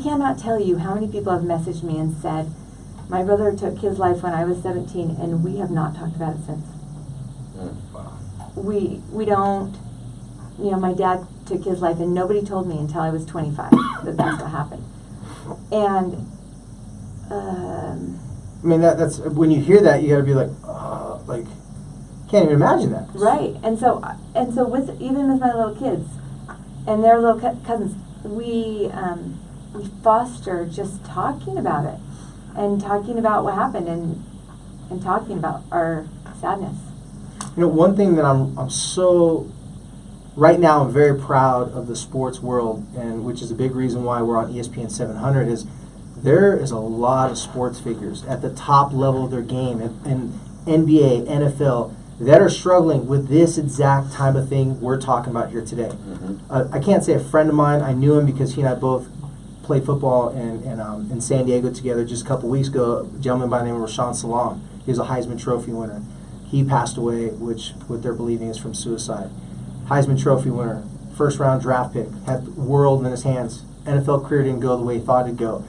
cannot tell you how many people have messaged me and said, my brother took his life when I was 17, and we have not talked about it since. Wow. We don't, my dad took his life, and nobody told me until I was 25 that that's what happened. And, I mean, that's when you hear that, you got to be like, can't even imagine that. Right. And so even with my little kids and their little cousins, we foster just talking about it and talking about what happened and talking about our sadness. One thing that I'm so right now, I'm very proud of the sports world, and which is a big reason why we're on ESPN 700 is there is a lot of sports figures at the top level of their game and NBA, NFL that are struggling with this exact type of thing we're talking about here today. Mm-hmm. I can't say a friend of mine. I knew him because he and I both played football in San Diego together just a couple weeks ago. A gentleman by the name of Rashawn Salam. He was a Heisman Trophy winner. He passed away, which what they're believing is from suicide. Heisman Trophy winner, first round draft pick, had the world in his hands. NFL career didn't go the way he thought it'd go.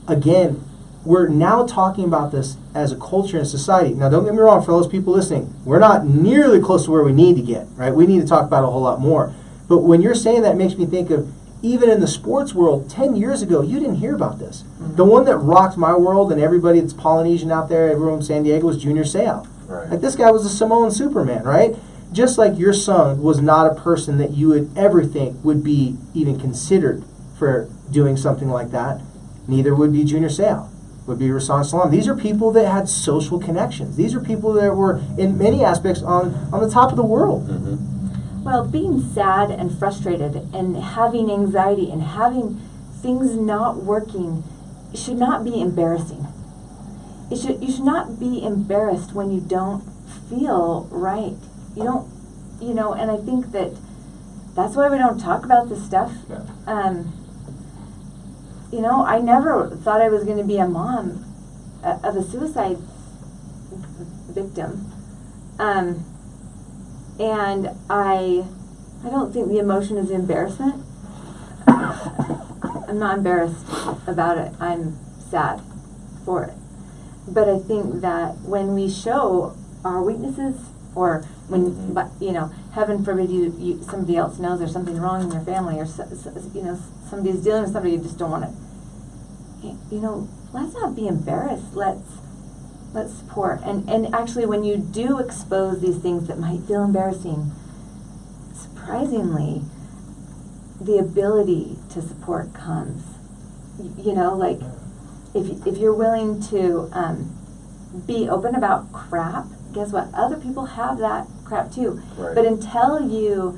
Again, we're now talking about this as a culture and society. Now, don't get me wrong, for those people listening, we're not nearly close to where we need to get, right? We need to talk about it a whole lot more. But when you're saying that, it makes me think of, even in the sports world, 10 years ago, you didn't hear about this. Mm-hmm. The one that rocked my world and everybody that's Polynesian out there, everyone in San Diego, was Junior Seau. Right. Like, this guy was a Samoan Superman, right? Just like your son was not a person that you would ever think would be even considered for doing something like that, neither would be Junior Seau, would be Rashawn Salam. These are people that had social connections. These are people that were, in many aspects, on the top of the world. Mm-hmm. Well, being sad and frustrated and having anxiety and having things not working should not be embarrassing. You should not be embarrassed when you don't feel right. You don't, and I think that's why we don't talk about this stuff. Yeah. I never thought I was going to be a mom of a suicide victim. And I don't think the emotion is embarrassment. I'm not embarrassed about it. I'm sad for it. But I think that when we show our weaknesses, or when, heaven forbid you somebody else knows there's something wrong in your family, or somebody's dealing with somebody you just don't want to, let's not be embarrassed. Let's support. And actually, when you do expose these things that might feel embarrassing, surprisingly, the ability to support comes. If you're willing to be open about crap, guess what? Other people have that crap too. Right. But until you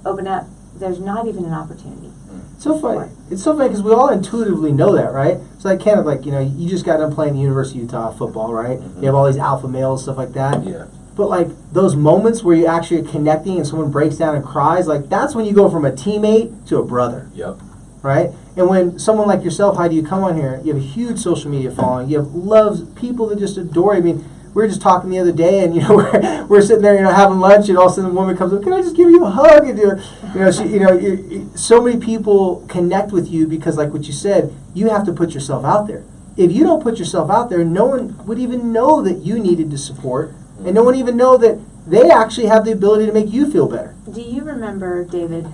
open up, there's not even an opportunity. It's so funny. It's so funny because we all intuitively know that, right? It's like kind of like, you just got done playing the University of Utah football, right? Mm-hmm. You have all these alpha males, stuff like that. Yeah. But like those moments where you actually are connecting and someone breaks down and cries, like that's when you go from a teammate to a brother. Yep. Right? And when someone like yourself, Heidi, you come on here, you have a huge social media following, you have people that just adore you. I mean, we were just talking the other day, and we're sitting there, having lunch, and all of a sudden the woman comes up, can I just give you a hug? And so many people connect with you because, like what you said, you have to put yourself out there. If you don't put yourself out there, no one would even know that you needed to support, and no one even know that they actually have the ability to make you feel better. Do you remember, David,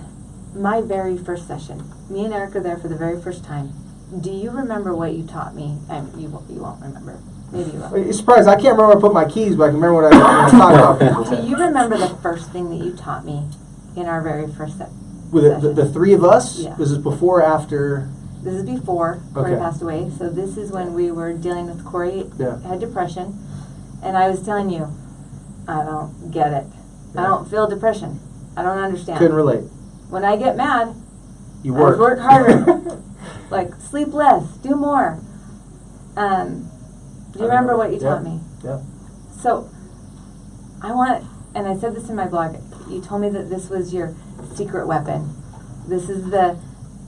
my very first session? Me and Eric are there for the very first time. Do you remember what you taught me? You won't remember. Maybe you will. You're surprised. I can't remember where I put my keys, but I can remember what I was talking about. Do you remember the first thing that you taught me in our very first session? With the three of us? Yeah. Was this before or after? This is before Corey Okay. passed away. So this is when we were dealing with Corey, Yeah. had depression. And I was telling you, I don't get it. I don't feel depression. I don't understand. Couldn't relate. When I get mad, You I work. work harder. Like, sleep less, do more. Do you remember what you taught me? Yeah. So, and I said this in my blog, you told me that this was your secret weapon. This is the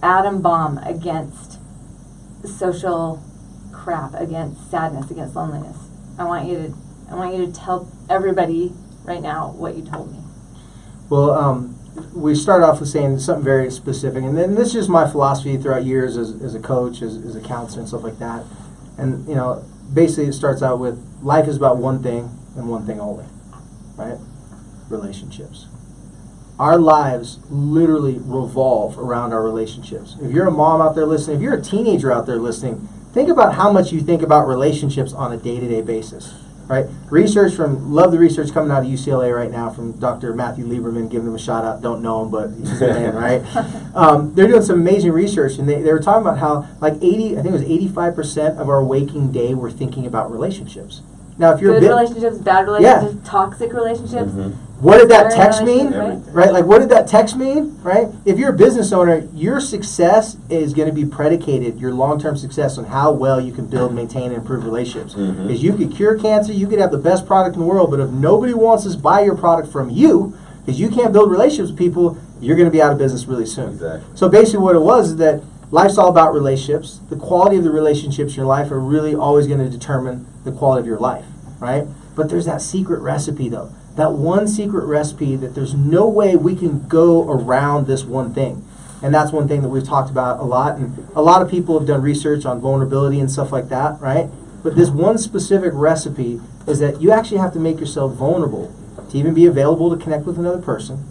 atom bomb against social crap, against sadness, against loneliness. I want you to tell everybody right now what you told me. Well, we start off with saying something very specific, and then this is just my philosophy throughout years as a coach, as a counselor, and stuff like that. And basically, it starts out with life is about one thing and one thing only, right? Relationships. Our lives literally revolve around our relationships. If you're a mom out there listening, if you're a teenager out there listening, think about how much you think about relationships on a day-to-day basis, right? Love the research coming out of UCLA right now from Dr. Matthew Lieberman, giving him a shout out. Don't know him, but he's a man, right? They're doing some amazing research, and they were talking about how I think it was 85% of our waking day we're thinking about relationships. Now, if you're good relationships, bad relationships, toxic relationships. What did that text mean? Right? Like, what did that text mean? Right? If you're a business owner, your success is going to be predicated, your long-term success, on how well you can build, maintain, and improve relationships. Because you could cure cancer, you could have the best product in the world, but if nobody wants to buy your product from you, because you can't build relationships with people, you're going to be out of business really soon. Exactly. So basically what it was is that life's all about relationships. The quality of the relationships in your life are really always going to determine the quality of your life, right? But there's that secret recipe, though. That one secret recipe that there's no way we can go around this one thing. And that's one thing that we've talked about a lot. And a lot of people have done research on vulnerability and stuff like that, right? But this one specific recipe is that you actually have to make yourself vulnerable to even be available to connect with another person.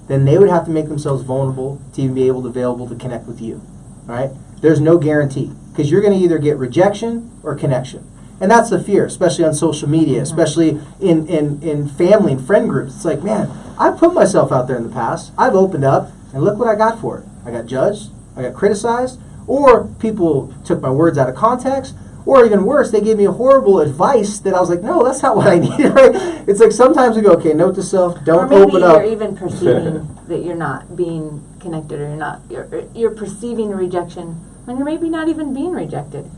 Then they would have to make themselves vulnerable to even be available to connect with you, right? There's no guarantee, because you're going to either get rejection or connection. And that's the fear, especially on social media, especially in family and friend groups. It's like, man, I've put myself out there in the past. I've opened up, and look what I got for it. I got judged, I got criticized, or people took my words out of context, or even worse, they gave me a horrible advice that I was like, no, that's not what I needed, right? It's like sometimes we go, okay, note to self, don't open up. Or maybe you're even perceiving that you're not being connected, or you're perceiving rejection when you're maybe not even being rejected.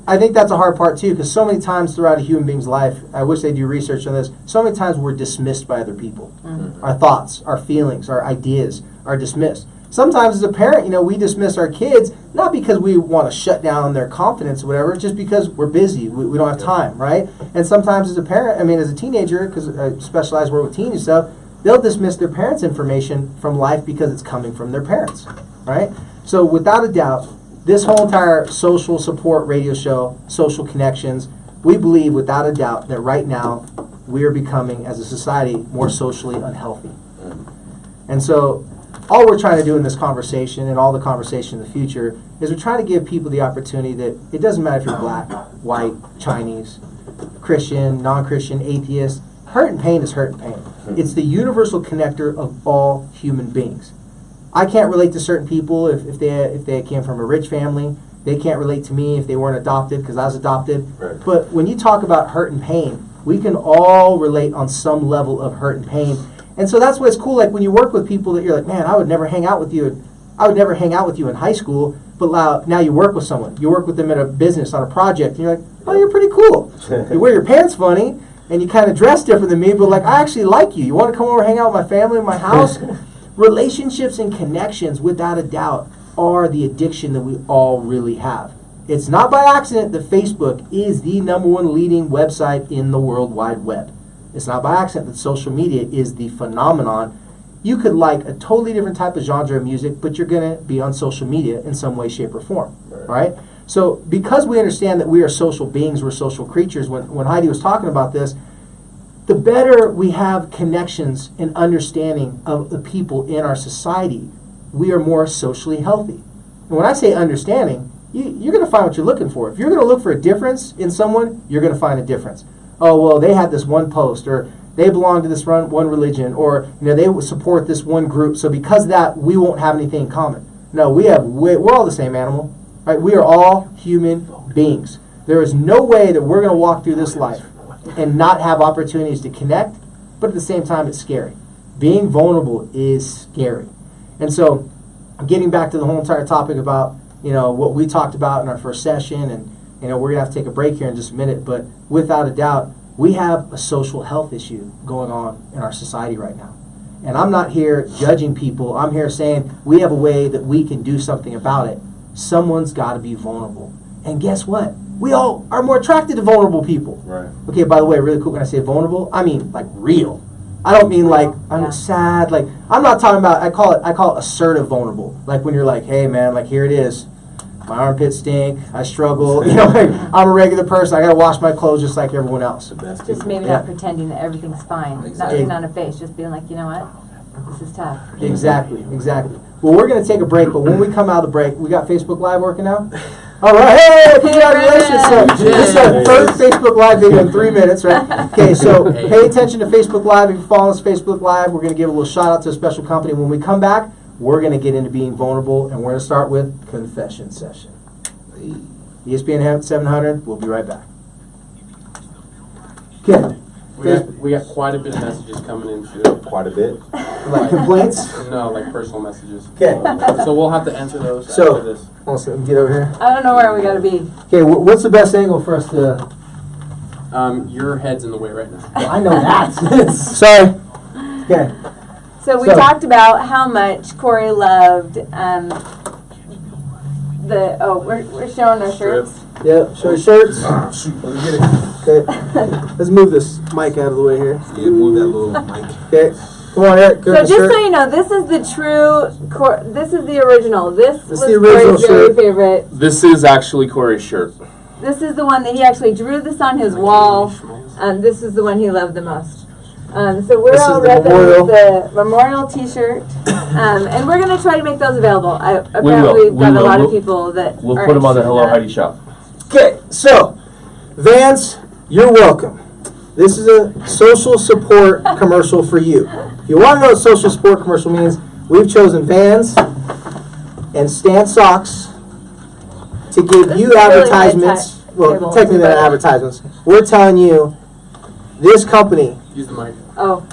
I think that's a hard part too, because so many times throughout a human being's life, I wish they do research on this, so many times we're dismissed by other people. Our thoughts, our feelings, our ideas are dismissed. Sometimes as a parent, we dismiss our kids, not because we want to shut down their confidence or whatever, just because we're busy, we don't have time, right? And sometimes as a parent, as a teenager, because I specialize work with teens and stuff, they'll dismiss their parents' information from life because it's coming from their parents, right? So without a doubt, this whole entire social support radio show, social connections, we believe without a doubt that right now we are becoming, as a society, more socially unhealthy. And so all we're trying to do in this conversation and all the conversation in the future is we're trying to give people the opportunity that it doesn't matter if you're black, white, Chinese, Christian, non-Christian, atheist. Hurt and pain is hurt and pain. It's the universal connector of all human beings. I can't relate to certain people if they came from a rich family. They can't relate to me if they weren't adopted because I was adopted. Right. But when you talk about hurt and pain, we can all relate on some level of hurt and pain. And so that's why it's cool. Like when you work with people that you're like, man, I would never hang out with you. I would never hang out with you in high school. But now you work with someone. You work with them at a business on a project, and you're like, oh, you're pretty cool. You wear your pants funny, and you kind of dress different than me. But like, I actually like you. You want to come over and hang out with my family in my house? Relationships and connections, without a doubt, are the addiction that we all really have. It's not by accident that Facebook is the #1 leading website in the World Wide Web. It's not by accident that social media is the phenomenon. You could like a totally different type of genre of music, but you're going to be on social media in some way, shape, or form, right? So because we understand that we are social beings, we're social creatures, when Heidi was talking about this, the better we have connections and understanding of the people in our society, we are more socially healthy. And when I say understanding, you're going to find what you're looking for. If you're going to look for a difference in someone, you're going to find a difference. Oh, well, they had this one post, or they belong to this one religion, or they support this one group, so because of that, we won't have anything in common. No, we're all the same animal, right? We are all human beings. There is no way that we're going to walk through this life and not have opportunities to connect, but at the same time, it's scary. Being vulnerable is scary. And so, getting back to the whole entire topic about, what we talked about in our first session, and, we're going to have to take a break here in just a minute, but without a doubt, we have a social health issue going on in our society right now. And I'm not here judging people. I'm here saying we have a way that we can do something about it. Someone's got to be vulnerable. And guess what? We all are more attracted to vulnerable people. Right. Okay, by the way, really quick, when I say vulnerable, I mean like real. I don't mean like I'm Yeah. sad. Like I'm not talking about. I call it assertive vulnerable. Like when you're like, hey man, like here it is. My armpits stink. I struggle. You know, like, I'm a regular person. I gotta wash my clothes just like everyone else. Just maybe Yeah. not pretending that everything's fine. Exactly. Not putting on a face. Just being like, you know what? This is tough. Exactly. Well, we're gonna take a break, but when we come out of the break, we got Facebook Live working now. All right, hey, congratulations! So, this is our first Facebook Live video in 3 minutes, right? Okay, so pay attention to Facebook Live. If you follow us Facebook Live, we're gonna give a little shout out to a special company. When we come back, we're gonna get into being vulnerable, and we're gonna start with confession session. ESPN 700. We'll be right back. Okay. We got quite a bit of messages coming in too. Quite a bit. Like complaints. No, like personal messages. Okay. So we'll have to answer those So- after this. Also, get over here. I don't know where we gotta be. Okay, what's the best angle for us to? Your head's in the way right now. I know that. Sorry. Okay. So we So- talked about how much Corey loved we're showing our shirts. Yep. Show your shirts. Shoot, let's get it. Okay. Let's move this mic out of the way here. Yeah, move that little mic. Okay. Come on, Eric. So just so you know, this is the this is the original. This was the original Corey's very shirt. favorite. This is actually Corey's shirt. This is the one that he actually drew this on his wall. This is the one he loved the most. So we're This all is the repping memorial. the memorial T-shirt, and we're gonna try to make those available. We will. Apparently, we've got We a will. lot of people that We'll are put them on the interested Hello in that. Heidi shop. Okay. So, Vans, you're welcome. This is a social support commercial for you. If you want to know what social support commercial means, we've chosen Vans and Stan Socks to give This you is really advertisements. high-tech Well, table. technically they're not advertisements. We're telling you, this company, Use the mic. Oh,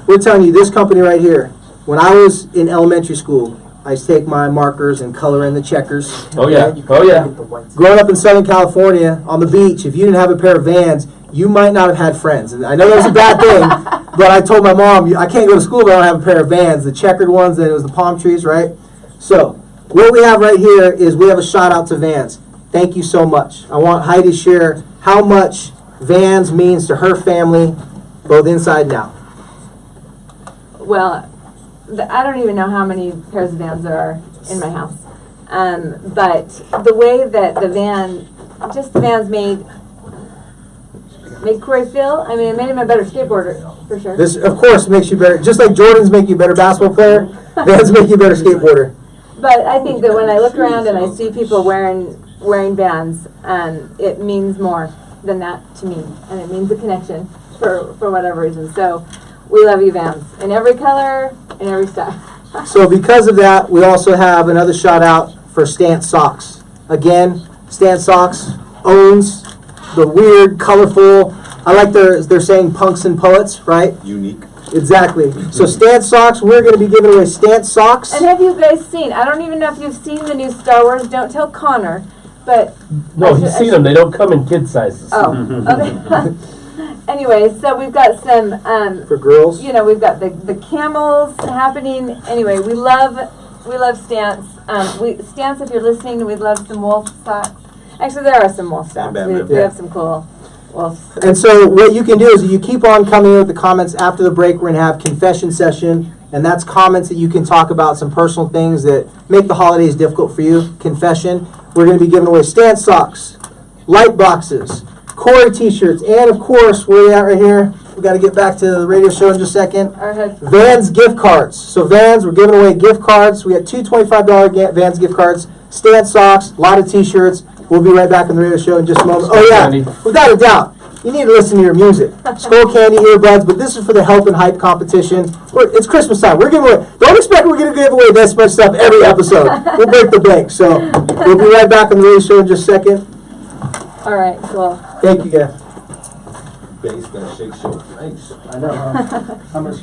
we're telling you this company right here. When I was in elementary school, I used to take my markers and color in the checkers. Oh yeah. Oh yeah. Growing up in Southern California, on the beach, if you didn't have a pair of Vans, you might not have had friends. And I know that was a bad thing, but I told my mom, I can't go to school if I don't have a pair of Vans. The checkered ones, then it was the palm trees, right? So, what we have right here is we have a shout out to Vans. Thank you so much. I want Heidi to share how much Vans means to her family, both inside and out. well, I don't even know how many pairs of Vans there are in my house. But the way that the Vans made Corey feel, I mean, it made him a better skateboarder, for sure. This, of course, makes you better. Just like Jordans make you a better basketball player, Vans make you a better skateboarder. But I think that when I look around and I see people wearing Vans, it means more than that to me, and it means a connection for whatever reason. So we love you, Vans, in every color, in every style. So because of that, we also have another shout out for Stan Socks. Again, Stan Socks owns the weird, colorful. I like they're saying punks and poets, right? Unique. Exactly. So Stan Socks, we're going to be giving away Stan Socks. And have you guys seen? I don't even know if you've seen the new Star Wars. Don't tell Connor, but No, he's seen them. They don't come in kid sizes. oh, okay. Anyway, so we've got some. For girls. You know, we've got the camels happening. Anyway, we love Stance. Stance, if you're listening, we'd love some wolf socks. Actually, there are some wolf socks. We have some cool wolf. And so what you can do is you keep on coming with the comments after the break. We're going to have confession session, and that's comments that you can talk about some personal things that make the holidays difficult for you. Confession. We're going to be giving away Stan Socks, light boxes, Corey t-shirts, and of course, where are we at right here? We got to get back to the radio show in just a second. Our head. Vans gift cards. So Vans, we're giving away gift cards. We got two $25 Vans gift cards, Stan Socks, a lot of t-shirts. We'll be right back on the radio show in just a moment. Oh yeah, without a doubt, you need to listen to your music. Skull candy, earbuds, but this is for the Help and Hype competition. It's Christmas time. We're giving away. Don't expect we're going to give away this much stuff every episode. We'll break the bank. So we'll be right back on the radio show in just a second. All right, cool. Thank you, guys. Bass gonna shake so nice. I know. How much?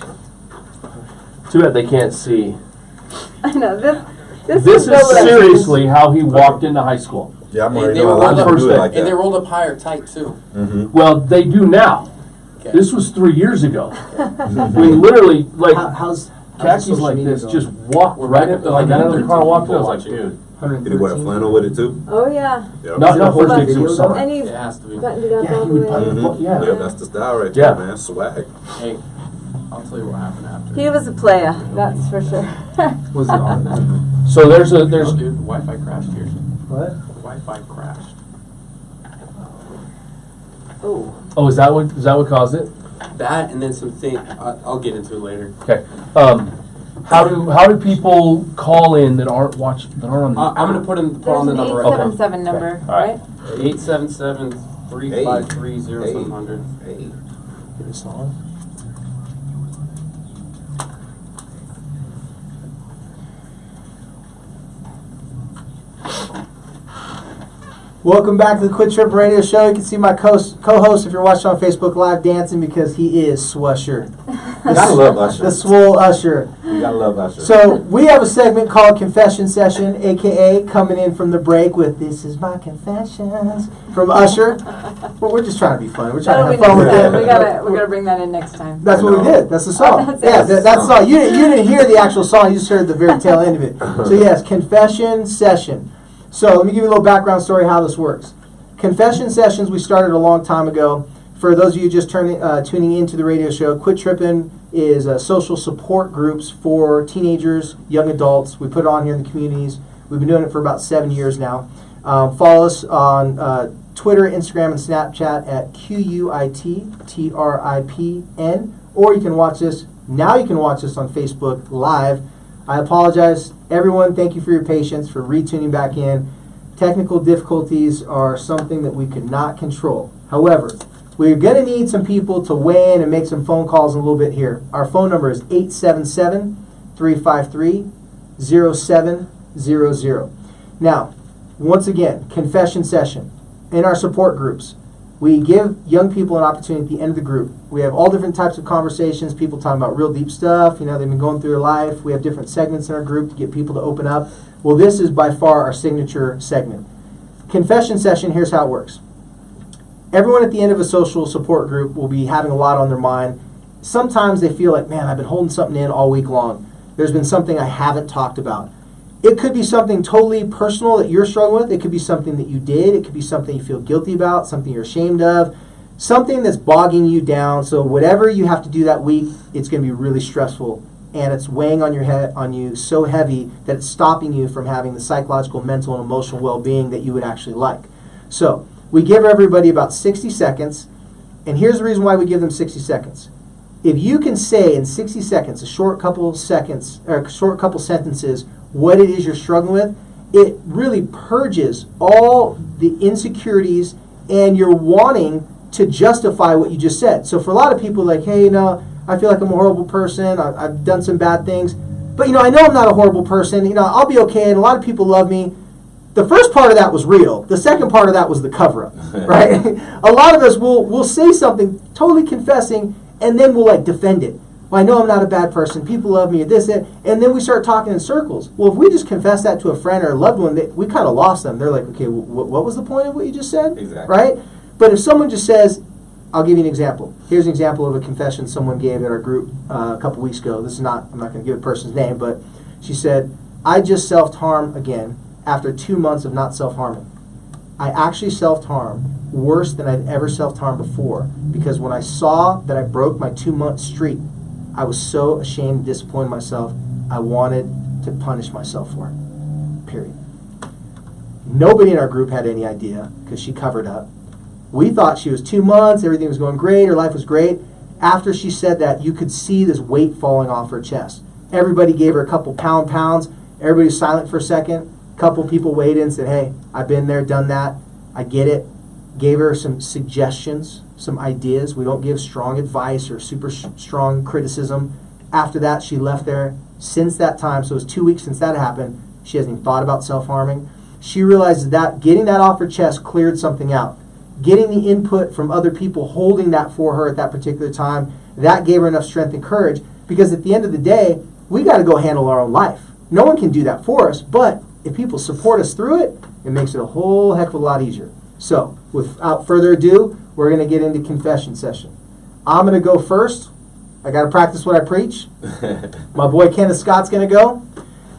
Too bad they can't see. I know this This is so seriously how he walked into high school. Yeah, I'm They already were know a lot rolled of up, them do it like and they that. rolled up high or tight too. Mm-hmm. Well, they do now. Okay. This was 3 years ago. We literally, like, How's khakis social like media this, going? just walked right into, like, got out of the car and walked in. I was like, dude. Did he wear a flannel with it too? Oh yeah. Yep. Not horse first day, videos it was summer. And he's It has to be. buttoned it up Yeah, all he the would way. probably- Mm-hmm. Yeah. Yep, that's the style right Yeah. there, man. Swag. Hey, I'll tell you what happened after. He was a player, that's for sure. Was it on? So there's No, dude, the Wi-Fi crashed here. What? The Wi-Fi crashed. Oh, is that what caused it? That and then some thing. I'll get into it later. Okay. How do people call in that aren't on? I'm gonna put on There's the an number right 877 number, All right. right? 877-353-0700. Hey. Get this on. Welcome back to the Quit Trip Radio Show. You can see my co-host if you're watching on Facebook Live dancing because he is Swusher. You gotta love Usher. The Swole Usher. You gotta love Usher. So we have a segment called Confession Session, aka coming in from the break with "This is my confessions" from Usher. Well, we're just trying to be fun. We're trying to have fun with it. We gotta bring that in next time. That's what we did. That's the song. That's Yeah, it. that's the song. You didn't hear the actual song. You just heard the very tail end of it. So yes, Confession Session. So let me give you a little background story how this works. Confession Sessions we started a long time ago. For those of you just tuning into the radio show, Quit Trippin' is social support groups for teenagers, young adults. We put it on here in the communities. We've been doing it for about 7 years now. Follow us on Twitter, Instagram, and Snapchat at QUITTRIPN. Or you can watch us. Now you can watch us on Facebook Live. I apologize, everyone. Thank you for your patience, for retuning back in. Technical difficulties are something that we could not control. However, we're going to need some people to weigh in and make some phone calls in a little bit here. Our phone number is 877-353-0700. Now, once again, confession session. In our support groups, we give young people an opportunity at the end of the group. We have all different types of conversations, people talking about real deep stuff. You know, they've been going through their life. We have different segments in our group to get people to open up. Well, this is by far our signature segment. Confession session, here's how it works. Everyone at the end of a social support group will be having a lot on their mind. Sometimes they feel like, man, I've been holding something in all week long. There's been something I haven't talked about. It could be something totally personal that you're struggling with. It could be something that you did. It could be something you feel guilty about, something you're ashamed of, something that's bogging you down. So whatever you have to do that week, it's going to be really stressful. And it's weighing on your head, on you so heavy that it's stopping you from having the psychological, mental, and emotional well-being that you would actually like. So we give everybody about 60 seconds. And here's the reason why we give them 60 seconds. If you can say in 60 seconds, a short couple sentences, what it is you're struggling with, it really purges all the insecurities and you're wanting to justify what you just said. So for a lot of people, like, hey, I feel like I'm a horrible person. I've done some bad things. But, I know I'm not a horrible person. I'll be okay, and a lot of people love me. The first part of that was real. The second part of that was the cover-up, right? A lot of us will say something, totally confessing, and then we'll, defend it. Well, I know I'm not a bad person. People love me, this, that. And then we start talking in circles. Well, if we just confess that to a friend or a loved one, we kind of lost them. They're like, okay, what was the point of what you just said? Exactly. Right? But if someone just says, I'll give you an example. Here's an example of a confession someone gave at our group a couple weeks ago. I'm not going to give a person's name, but she said, I just self-harmed again after 2 months of not self-harming. I actually self-harmed worse than I've ever self-harmed before because when I saw that I broke my 2-month streak, I was so ashamed and disappointed in myself, I wanted to punish myself for it. Period. Nobody in our group had any idea because she covered up. We thought she was 2 months, everything was going great, her life was great. After she said that, you could see this weight falling off her chest. Everybody gave her a couple pounds. Everybody was silent for a second. A couple people weighed in and said, hey, I've been there, done that. I get it. Gave her some suggestions, some ideas. We don't give strong advice or super strong criticism. After that, she left there. Since that time, so it was 2 weeks since that happened, she hasn't even thought about self-harming. She realized that getting that off her chest cleared something out. Getting the input from other people holding that for her at that particular time, that gave her enough strength and courage because at the end of the day, we got to go handle our own life. No one can do that for us, but if people support us through it, it makes it a whole heck of a lot easier. So, without further ado, we're going to get into confession session. I'm going to go first. I got to practice what I preach. My boy Kenneth Scott's going to go.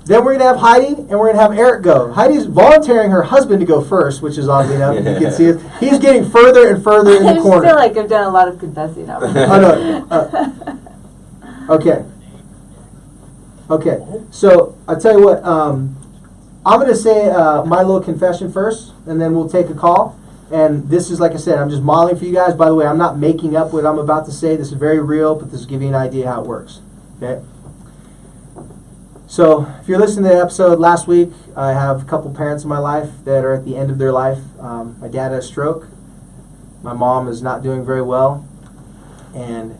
Then we're going to have Heidi, and we're going to have Eric go. Heidi's volunteering her husband to go first, which is oddly enough. You can see it. He's getting further and further in the corner. I feel like I've done a lot of confessing already. Oh, no. Okay. Okay. So I'll tell you what. I'm gonna say my little confession first, and then we'll take a call. And this is, like I said, I'm just modeling for you guys. By the way, I'm not making up what I'm about to say. This is very real, but this will give you an idea how it works. Okay. So if you're listening to the episode last week, I have a couple parents in my life that are at the end of their life. My dad had a stroke. My mom is not doing very well, and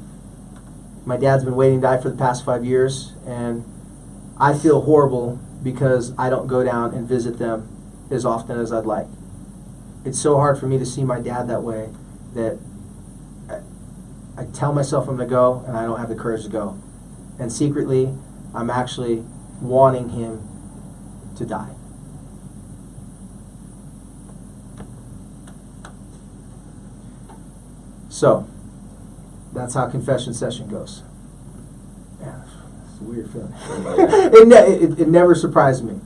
my dad's been waiting to die for the past 5 years, and I feel horrible because I don't go down and visit them as often as I'd like. It's so hard for me to see my dad that way that I tell myself I'm going to go, and I don't have the courage to go. And secretly, I'm actually wanting him to die. So, that's how confession session goes. Yeah, it's a weird feeling. It never surprised me.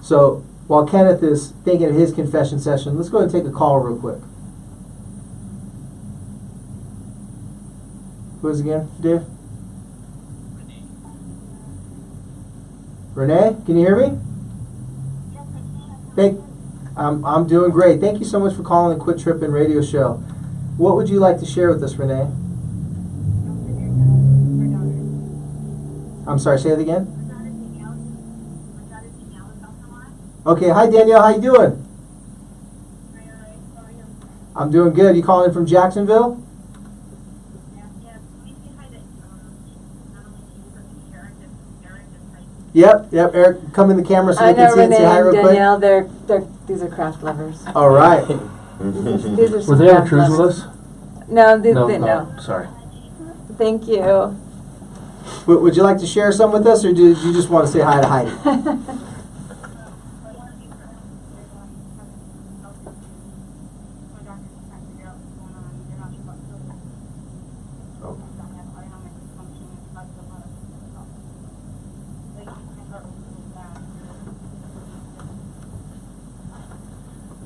So, while Kenneth is thinking of his confession session, let's go ahead and take a call real quick. Who is it again, Dave? Renee, can you hear me? I'm doing great. Thank you so much for calling the Quit Trippin' radio show. What would you like to share with us, Renee? I'm sorry, say it again. Okay, hi Danielle, how you doing? I'm doing good. You calling in from Jacksonville? Yep, Eric, come in the camera so I they can know see it and Renee say hi and real quick. Danielle, these are craft lovers. All right. These are Were some they on a craft cruise with lovers. us? No, No. Sorry. Thank you. Would you like to share some with us, or do you just want to say hi to Heidi?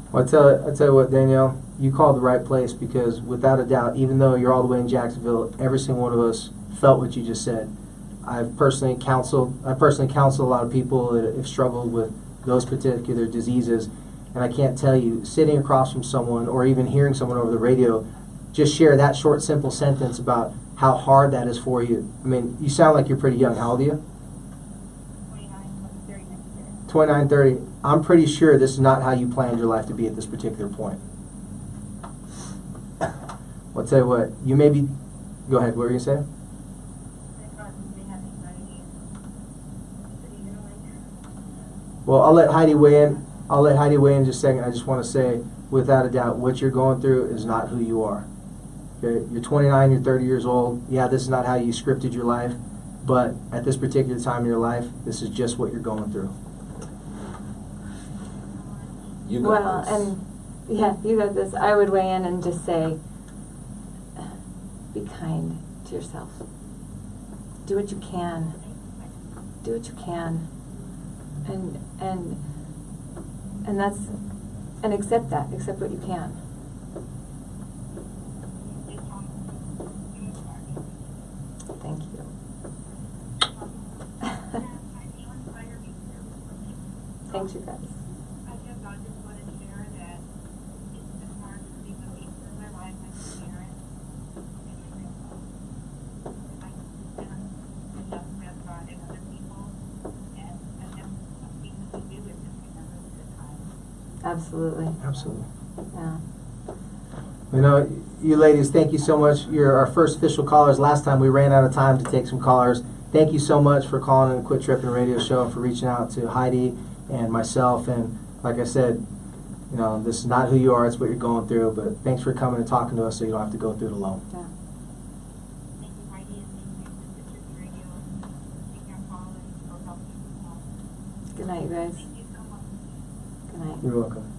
Well, I tell you what, Danielle, you called the right place, because without a doubt, even though you're all the way in Jacksonville, every single one of us felt what you just said. I personally counsel a lot of people that have struggled with those particular diseases, and I can't tell you, sitting across from someone or even hearing someone over the radio just share that short, simple sentence about how hard that is for you. I mean, you sound like you're pretty young. How old are you? 29, 30. I'm pretty sure this is not how you planned your life to be at this particular point. Well, I'll tell you what, you may be... Go ahead, what were you going to say? Well, I'll let Heidi weigh in. In just a second. I just want to say, without a doubt, what you're going through is not who you are. Okay? You're 29, you're 30 years old. Yeah, this is not how you scripted your life, but at this particular time in your life, this is just what you're going through. You got Well, this. and yeah, you got this. I would weigh in and just say, be kind to yourself. Do what you can. Do what you can. And that's, and accept that. Accept what you can. Thank you. Thanks, you guys. Absolutely. Absolutely. Yeah. You know, you ladies, thank you so much. You're our first official callers. Last time we ran out of time to take some callers. Thank you so much for calling in the Quit Trippin' radio show and for reaching out to Heidi and myself. And like I said, you know, this is not who you are, it's what you're going through. But thanks for coming and talking to us so you don't have to go through it alone. Yeah. Good night, you guys. Good night. You're welcome.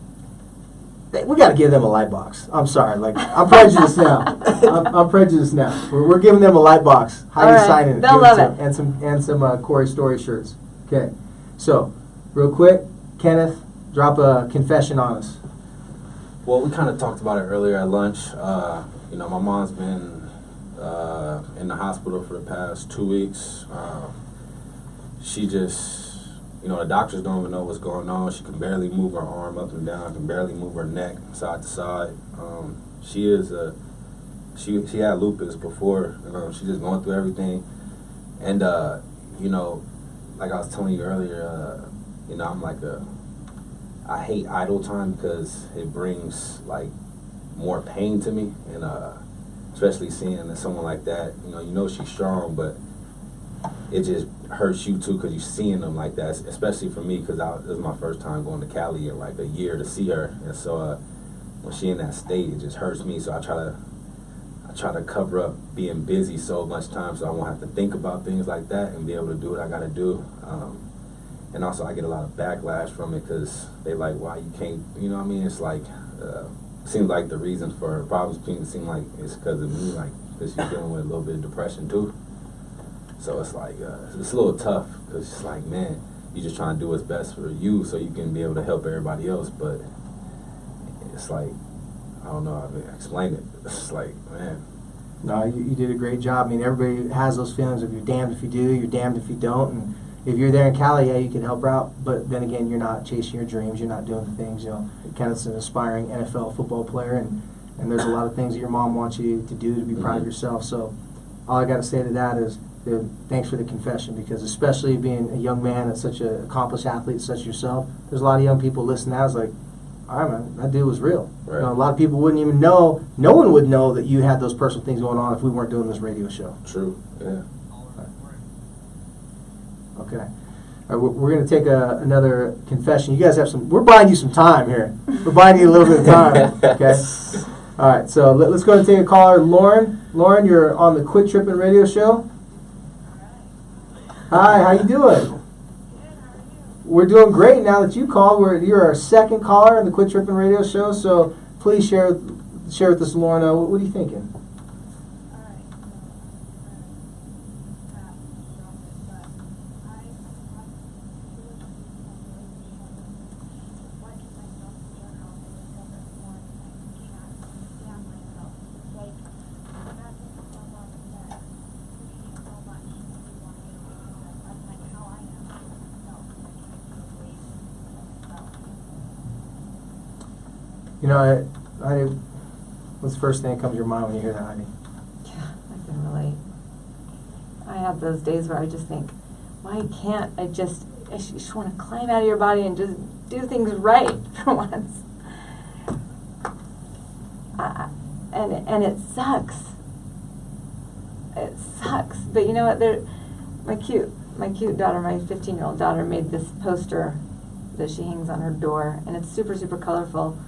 We got to give them a light box. I'm sorry. Like, I'm prejudiced now. I'm prejudiced now. We're giving them a light box. Heidi right. signing. They'll Give love some- it. And some Corey Story shirts. Okay. So, real quick, Kenneth, drop a confession on us. Well, we kind of talked about it earlier at lunch. You know, my mom's been in the hospital for the past 2 weeks. She just, the doctors don't even know what's going on. She can barely move her arm up and down, can barely move her neck side to side. She had lupus before. She's just going through everything. And, like I was telling you earlier, I'm like I hate idle time because it brings like more pain to me, and especially seeing someone like that, she's strong, but it just hurts you too because you're seeing them like that, especially for me because this is my first time going to Cali in like a year to see her, and so when she in that state, it just hurts me. So I try to cover up being busy so much time so I won't have to think about things like that and be able to do what I got to do. And also I get a lot of backlash from it because they like, why you can't, It's like, seems like the reason for problems seem like it's because of me, like because she's dealing with a little bit of depression too. So it's like, it's a little tough because it's like, man, you're just trying to do what's best for you so you can be able to help everybody else. But it's like, I don't know how to explain it. It's like, man. No, you did a great job. I mean, everybody has those feelings of you're damned if you do, you're damned if you don't. And if you're there in Cali, yeah, you can help her out. But then again, you're not chasing your dreams. You're not doing the things, Kenneth's an aspiring NFL football player, and there's a lot of things that your mom wants you to do to be proud of yourself. So all I got to say to that is thanks for the confession, because especially being a young man and such an accomplished athlete such as yourself, there's a lot of young people listening to that. It's like, all right, man, that dude was real. Right. A lot of people wouldn't even know. No one would know that you had those personal things going on if we weren't doing this radio show. True. Yeah. Okay. All right, we're going to take another confession. You guys have we're buying you some time here. We're buying you a little bit of time. Okay. All right, so let's go ahead and take a caller. Lauren. Lauren, you're on the Quit Trippin' radio show. Hi, how you doing? We're doing great now that you called. You're our second caller in the Quit Trippin' radio show, so please share with us, Lauren. What are you thinking? What's the first thing that comes to your mind when you hear that, Heidi? Yeah, I can relate. I have those days where I just think, why can't I just want to climb out of your body and just do things right for once. And it sucks. It sucks. But you know what? My cute daughter, my 15-year-old daughter, made this poster that she hangs on her door, and it's super, super colorful.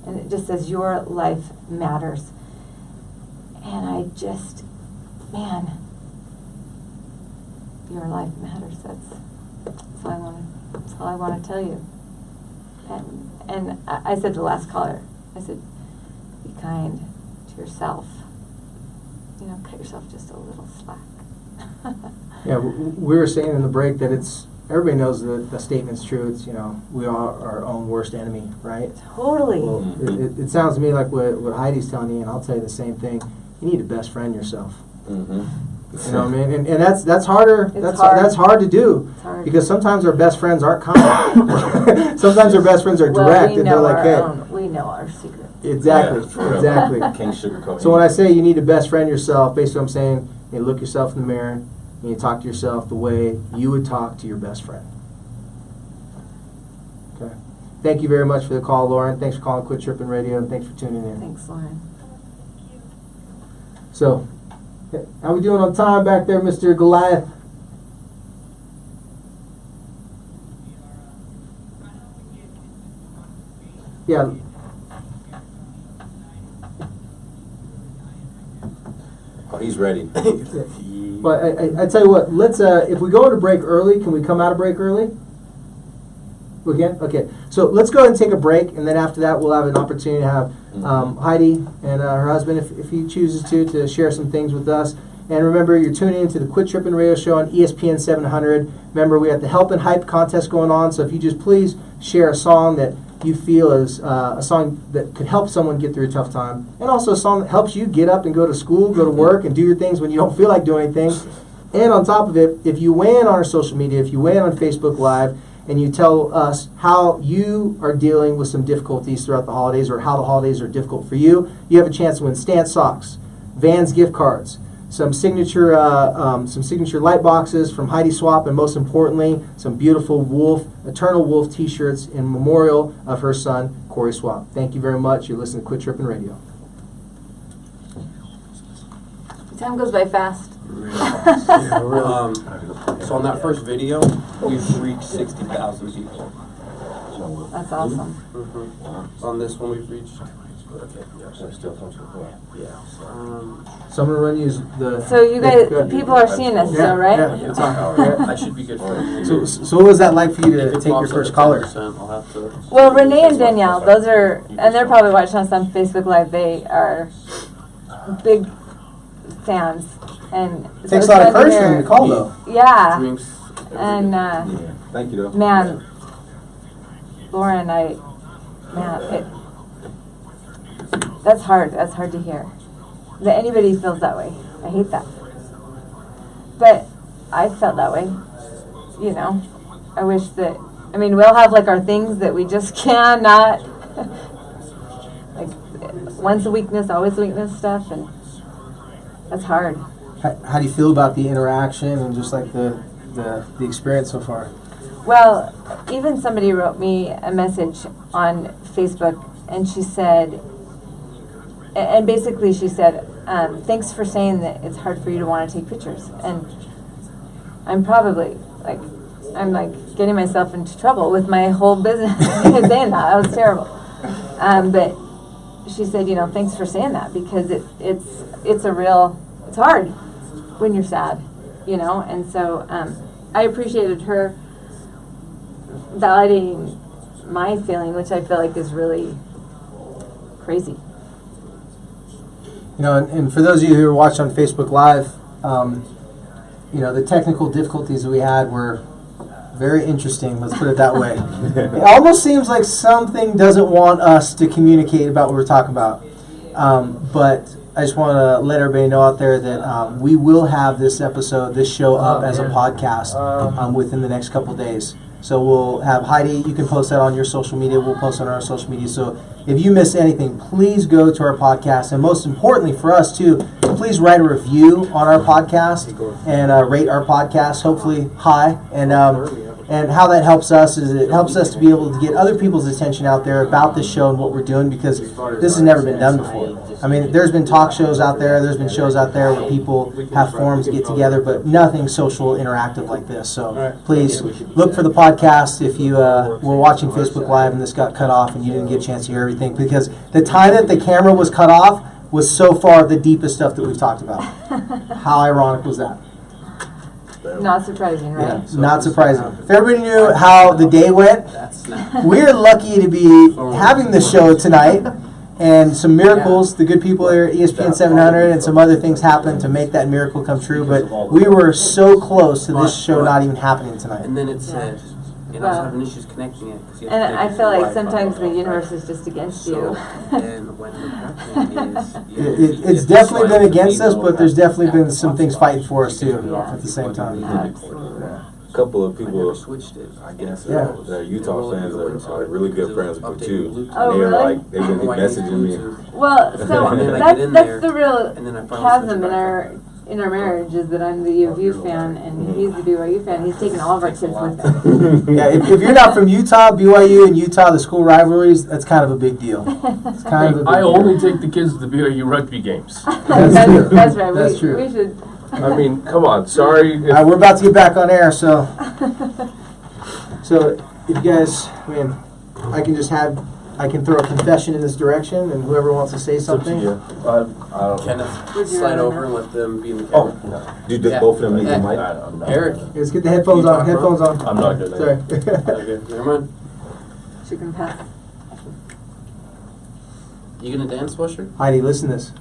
And it just says, "Your life matters." And I just, man, your life matters. That's all I want to tell you. And I said to the last caller, I said, be kind to yourself. Cut yourself just a little slack. Yeah, we were saying in the break that everybody knows that the statement's true. It's, we are our own worst enemy, right? Totally. Well, it sounds to me like what Heidi's telling you, and I'll tell you the same thing. You need to best friend yourself. Mm-hmm. You know what I mean? And that's harder. It's hard. That's hard to do. It's hard. Because sometimes our best friends aren't kind. Sometimes our best friends are direct, and they're like, "Hey." We know our secrets. Exactly. Yeah, Exactly. Can't sugarcoat. So when I say you need to best friend yourself, basically I'm saying you look yourself in the mirror and you talk to yourself the way you would talk to your best friend. Okay. Thank you very much for the call, Lauren. Thanks for calling Quit Trippin' Radio, and thanks for tuning in. Thanks, Lauren. So, how we doing on time back there, Mr. Goliath? Yeah. Oh, he's ready. But I tell you what, let's if we go to break early, can we come out of break early? We can? Okay. So let's go ahead and take a break, and then after that we'll have an opportunity to have Heidi and her husband, if he chooses to share some things with us. And remember, you're tuning into the Quit Trippin' Radio Show on ESPN 700. Remember, we have the Help and Hype contest going on, so if you just please share a song that you feel is a song that could help someone get through a tough time, and also a song that helps you get up and go to school, go to work, and do your things when you don't feel like doing anything. And on top of it, if you weigh in on our social media, if you weigh in on Facebook Live, and you tell us how you are dealing with some difficulties throughout the holidays, or how the holidays are difficult for you, you have a chance to win Stance socks, Vans gift cards, some signature light boxes from Heidi Swapp, and most importantly, some beautiful Eternal Wolf T-shirts in memorial of her son, Corey Swapp. Thank you very much. You're listening to Quit Trippin' Radio. Time goes by fast. So on that first video, we've reached 60,000 people. That's awesome. On this one, we've reached. So I'm going to run you the... So you guys, Good. people are seeing us, Yeah, so right? yeah, it's on. I should be good for you. So what was that like for you to If it take your pops up first at caller? 10%, I'll have to. Well, Renee and Danielle, those are, and they're probably watching us on Facebook Live. They are big fans, and It takes a lot of courage for them to call, though. Yeah, Drinks. and Yeah, thank you though. man, Laura and that's hard. That's hard to hear. That anybody feels that way. I hate that. But I felt that way. You know, I wish that. I mean, we'll have like our things that we just cannot. Like once a weakness, always a weakness stuff, and that's hard. How do you feel about the interaction and just like the experience so far? Well, even somebody wrote me a message on Facebook, and she said, and basically she said, thanks for saying that it's hard for you to want to take pictures. And I'm probably, I'm getting myself into trouble with my whole business saying that. That was terrible. But she said, thanks for saying that, because it's hard when you're sad, and so I appreciated her validating my feeling, which I feel like is really crazy. And for those of you who are watching on Facebook Live, the technical difficulties that we had were very interesting, let's put it that way. It almost seems like something doesn't want us to communicate about what we're talking about. But I just want to let everybody know out there that we will have this show up as a podcast within the next couple of days. So we'll have Heidi, you can post that on your social media, we'll post it on our social media. So if you miss anything, please go to our podcast. And most importantly for us too, please write a review on our podcast and rate our podcast, hopefully high. And how that helps us is it helps us to be able to get other people's attention out there about this show and what we're doing, because this has never been done before. I mean, there's been talk shows out there, there's been shows out there where people have forums get together, but nothing social interactive like this. So please look for the podcast if you were watching Facebook Live and this got cut off and you didn't get a chance to hear everything, because the time that the camera was cut off was so far the deepest stuff that we've talked about. How ironic was that? Not surprising, right? Yeah, not surprising. If everybody knew how the day went, we're lucky to be having the show tonight, and some miracles. The good people here at ESPN 700 and some other things happened to make that miracle come true, but we were so close to this show not even happening tonight. And then it said, I was having issues connecting it. And I feel like sometimes the universe is just against you. And what happening is, It's definitely been against us, but there's definitely been some things fighting for us too at the same time. Absolutely. A couple of people, switched it. I guess, Yeah. that are Utah fans are really good friends with me too. Oh, And they're really? they've been messaging me. Well, so And then I get in there, that's the real and then I finally chasm switched in our marriage, is that I'm the U of U fan and he's the BYU fan. He's taking all of our kids with him. Yeah, if you're not from Utah, BYU and Utah, the school rivalries, that's kind of a big deal. It's kind of a big I deal. only take the kids to the BYU rugby games. That's true. That's right. That's true. We should. I mean, come on, sorry. All right, we're about to get back on air, so if you guys, I can throw a confession in this direction, and whoever wants to say something. Kenneth, Would you slide rather over not? and let them be in the Oh, camera. do both of them need the mic? Eric. Let's get the headphones on. Headphones on. I'm not good at Sorry. Okay, never mind. She can pass. You gonna dance, Busher? Heidi, listen to this.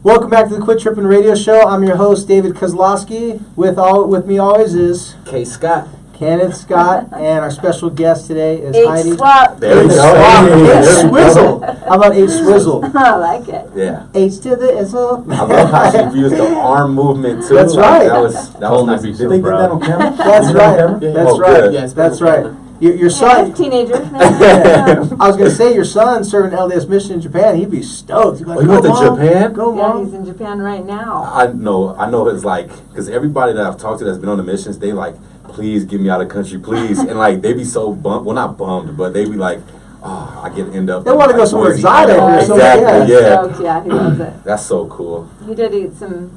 Welcome back to the Quit Trippin' Radio Show. I'm your host, David Kozlowski. With me always is K-Scott. Kenneth Scott, and our special guest today is H Heidi. Swapp. There we H go. Swapp. There H we go. Swizzle. How about H Swizzle? I like it. Yeah. H to the Izzle. I love how she used the arm movement too. That's Like, right. That was Totally nice. be to so see. proud. That's Is it on right. camera? That's Oh, right. good. Yeah, it's That's on right. camera. Your Yeah, son. teenager. I was gonna say your son serving LDS mission in Japan. He'd be stoked. He'd be like, Oh, you went "Go, to Mom. Japan? Go, Yeah, Mom." he's in Japan right now. I know it's like, because everybody that I've talked to that's been on the missions, they like, please get me out of the country, please. And like, they be so bummed, well not bummed, but they be like, oh, I get end up. They wanna in, go like, somewhere Boise, exotic Idaho. or He's somewhere, Exactly, yeah. stoked, yeah, he loves it. That's so cool. He did eat some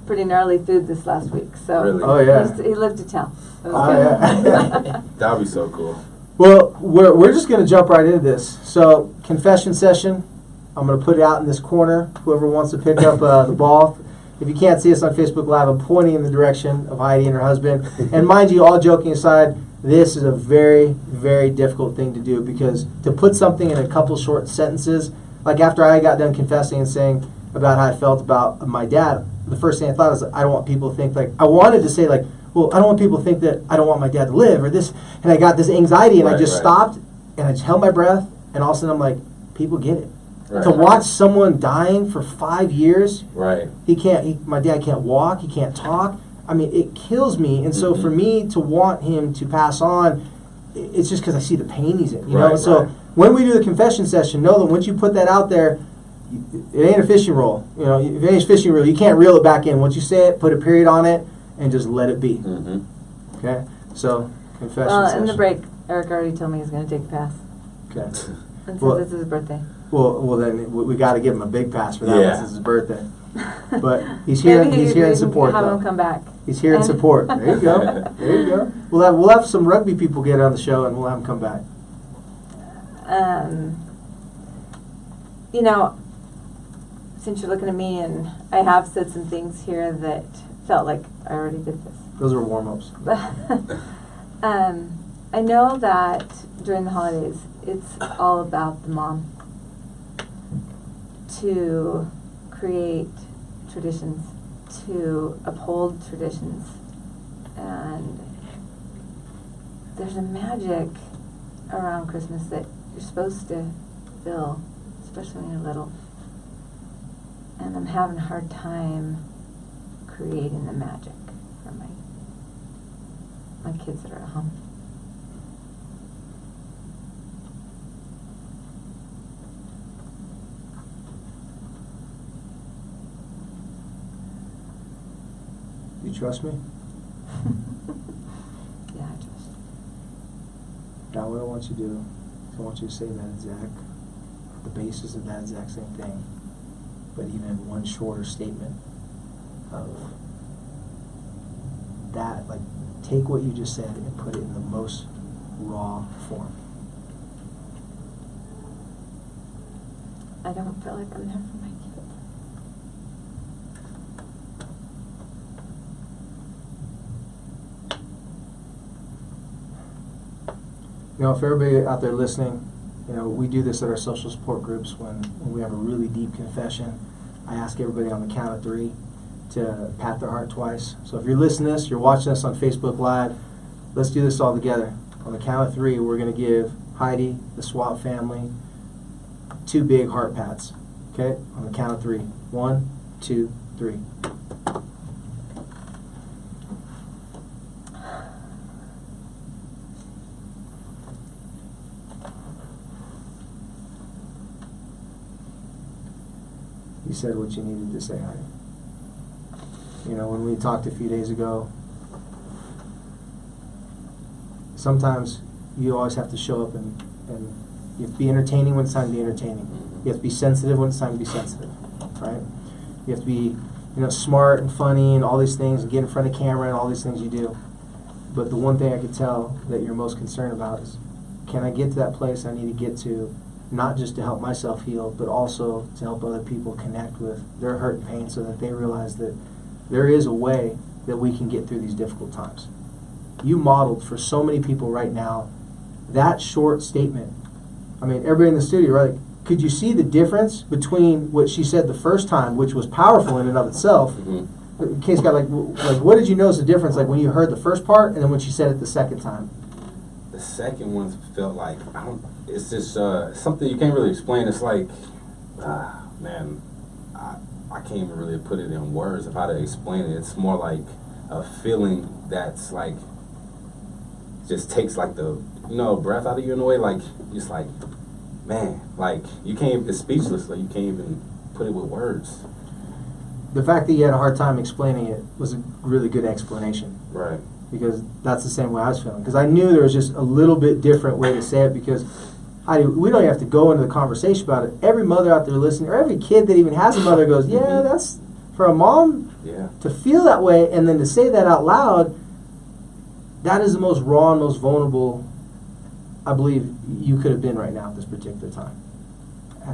pretty gnarly food this last week, so Really? Oh yeah. he lived to tell. It was Oh good. yeah. That'd be so cool. Well, we're just going to jump right into this. So, confession session. I'm going to put it out in this corner. Whoever wants to pick up the ball. If you can't see us on Facebook Live, I'm pointing in the direction of Heidi and her husband. And mind you, all joking aside, this is a very, very difficult thing to do because to put something in a couple short sentences, like after I got done confessing and saying about how I felt about my dad, the first thing I thought is I don't want people to think like, I wanted to say like, well, I don't want people to think that I don't want my dad to live or this, and I got this anxiety and I just stopped and I just held my breath and all of a sudden I'm like, people get it. Right. To watch someone dying for 5 years, Right. my dad can't walk, he can't talk. I mean, it kills me. And so for me to want him to pass on, it's just because I see the pain he's in, you know? Right, So right. when we do the confession session, know that once you put that out there, it ain't a fishing role. You know, if it ain't a fishing reel, you can't reel it back in. Once you say it, put a period on it, and just let it be. Mm-hmm. Okay? So, confession Well, session. in the break, Eric already told me he's going to take a pass. Okay. And since Well- it's his birthday. Well, then we got to give him a big pass for that Yeah. since it's his birthday. But he's here. Maybe He's here in you can support, have though. him come back. He's here in And- support. There you go. There you go. We'll have some rugby people get on the show, and we'll have them come back. You know, since you're looking at me, and I have said some things here that felt like I already did this. Those are warm-ups. I know that during the holidays, it's all about the mom. To create traditions, to uphold traditions. And there's a magic around Christmas that you're supposed to feel, especially when you're little. And I'm having a hard time creating the magic for my kids that are at home. You trust me? Yeah, I trust. Now, what I want you to do is I want you to say the basis of that exact same thing, but even in one shorter statement of that, like, take what you just said and put it in the most raw form. I don't feel like I'm there for my kids. You know, if everybody out there listening, you know, we do this at our social support groups when we have a really deep confession. I ask everybody on the count of 3 to pat their heart twice. So if you're listening to this, you're watching us on Facebook Live, let's do this all together. On the count of 3, we're going to give Heidi, the Swapp family, 2 big heart pats. Okay? On the count of 3. 1, 2, 3. You said what you needed to say, Heidi. You know, when we talked a few days ago, sometimes you always have to show up and you have to be entertaining when it's time to be entertaining. You have to be sensitive when it's time to be sensitive, right? You have to be, smart and funny and all these things and get in front of camera and all these things you do. But the one thing I could tell that you're most concerned about is, can I get to that place I need to get to, not just to help myself heal, but also to help other people connect with their hurt and pain so that they realize that there is a way that we can get through these difficult times. You modeled for so many people right now that short statement. I mean, everybody in the studio, right? could you see the difference between what she said the first time, which was powerful in and of itself? K-Scott, like what did you notice the difference, like when you heard the first part and then when she said it the second time? The second one felt like, it's just something you can't really explain. It's like, man, I can't even really put it in words of how to explain it. It's more like a feeling that's like, just takes like the, breath out of you in a way, like, just like, man, like, you can't, it's speechless, like, you can't even put it with words. The fact that you had a hard time explaining it was a really good explanation. Right. Because that's the same way I was feeling. Because I knew there was just a little bit different way to say it, because we don't have to go into the conversation about it. Every mother out there listening, or every kid that even has a mother goes, yeah, that's, for a mom to feel that way and then to say that out loud, that is the most raw and most vulnerable I believe you could have been right now at this particular time.